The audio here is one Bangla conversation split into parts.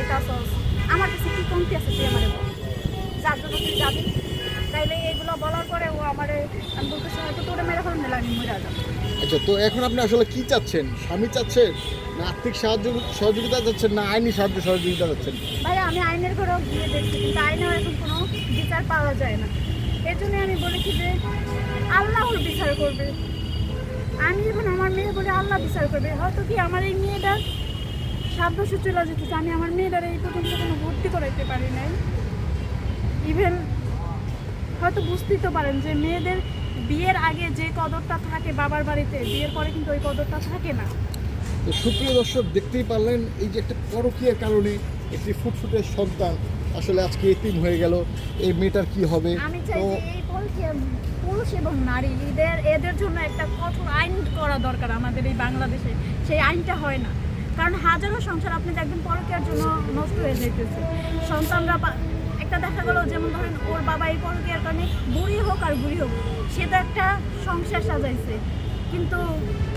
যাইতাছস, আমার কাছে কি কমতি আছে তুই আমারে বল, যার জন্য তুই যাবি। তাইলে এইগুলো বলার পরে ও আমারে, আমি বলতেছি হয়তো তোরে মেরে ফেলুন দিলে আমি মরে যাবো। আচ্ছা, তো এখন আপনি আসলে কি চাচ্ছেন? স্বামী চাচ্ছেন, না আর্থিক সহযোগিতা চাচ্ছেন, না আইনি সাহায্য সহযোগিতা চাচ্ছেন? ভাই আমি আইনের ঘরেও গিয়ে দেখছি, কিন্তু আইনেও এখন কোনো বিচার পাওয়া যায় না। এর জন্য আমি বলেছি যে আল্লাহর বিচার করবে। আমি এখন আমার মেয়ে বলে আল্লাহ বিচার করবে। হয়তো কি আমার এই মেয়েটার 7 বছর চলে যেতেছে, আমি আমার মেয়েটার এই পর্যন্ত কোনো ভর্তি করাইতে পারি নাই। ইভেন হয়তো বুঝতেই তো পারেন যে মেয়েদের বিয়ের আগে যে কদরটা থাকে বাবার বাড়িতে, বিয়ের পরে কিন্তু ওই কদরটা থাকে না। তো সুপ্রিয় দর্শক, দেখতেই পারলেন এই যে একটা পরকীয়ার কারণে একটি ফুটফুটে সন্তান আসলে আজকে এতিম হয়ে গেল। এই মেয়েটার কি হবে? আমি চাই তো যে এই পরকীয়া পুরুষ এবং নারী এদের জন্য একটা কঠোর আইন করা দরকার আমাদের এই বাংলাদেশে। সেই আইনটা হয় না, কারণ হাজারো সংসার আপনি দেখবেন পরকীয়ার জন্য নষ্ট হয়ে যাইতেছে। সন্তানরা একটা দেখা গেল, যেমন ধরেন ওর বাবা এই পরকীয়ার কারণে বুড়ি হোক আর বুড়ি হোক, সে তো একটা সংসার সাজাইছে, কিন্তু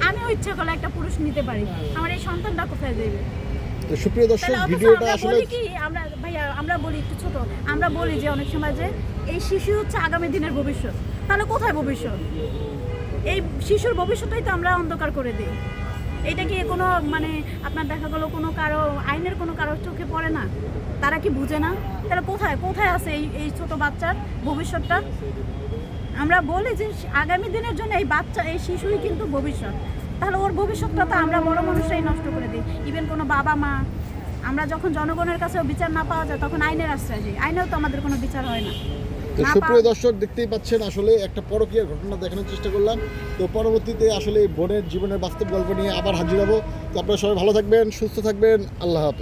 আমিও ইচ্ছা করলে একটা পুরুষ নিতে পারি, আমার এই সন্তানটা কোথায় যাবে? তো সুপ্রিয় দর্শক, তাহলে অথচ ভিডিওটা আমরা আসলে বলি কি, আমরা ভাইয়া আমরা বলি একটু ছোট, আমরা বলি যে অনেক সময় যে এই শিশু হচ্ছে আগামী দিনের ভবিষ্যৎ। তাহলে কোথায় ভবিষ্যৎ? এই শিশুর ভবিষ্যৎটাই তো আমরা অন্ধকার করে দিই। এটা কি কোনো মানে আপনার দেখা গেলো কোনো কারো আইনের কোনো কারো চোখে পড়ে না? তারা কি বুঝে না? তাহলে কোথায় কোথায় আছে এই ছোট বাচ্চার ভবিষ্যৎটা? আমরা বলি যে আগামী দিনের জন্য এই বাচ্চা, এই শিশুই কিন্তু ভবিষ্যৎ। তাহলে ওর ভবিষ্যৎটা তো আমরা বড় মানুষরাই নষ্ট করে দিই। ইভেন কোনো বাবা মা, আমরা যখন জনগণের কাছেও বিচার না পাওয়া যায়, তখন আইনের আশ্রয় যাই, আইনেও তো আমাদের কোনো বিচার হয় না। তো সুপ্রিয় দর্শক, দেখতেই পাচ্ছেন আসলে একটা পরকীয়ার ঘটনা দেখানোর চেষ্টা করলাম। তো পরবর্তীতে আসলে বোনের জীবনের বাস্তব গল্প নিয়ে আবার হাজির হব। তো আপনারা সবাই ভালো থাকবেন, সুস্থ থাকবেন। আল্লাহ হাফেজ।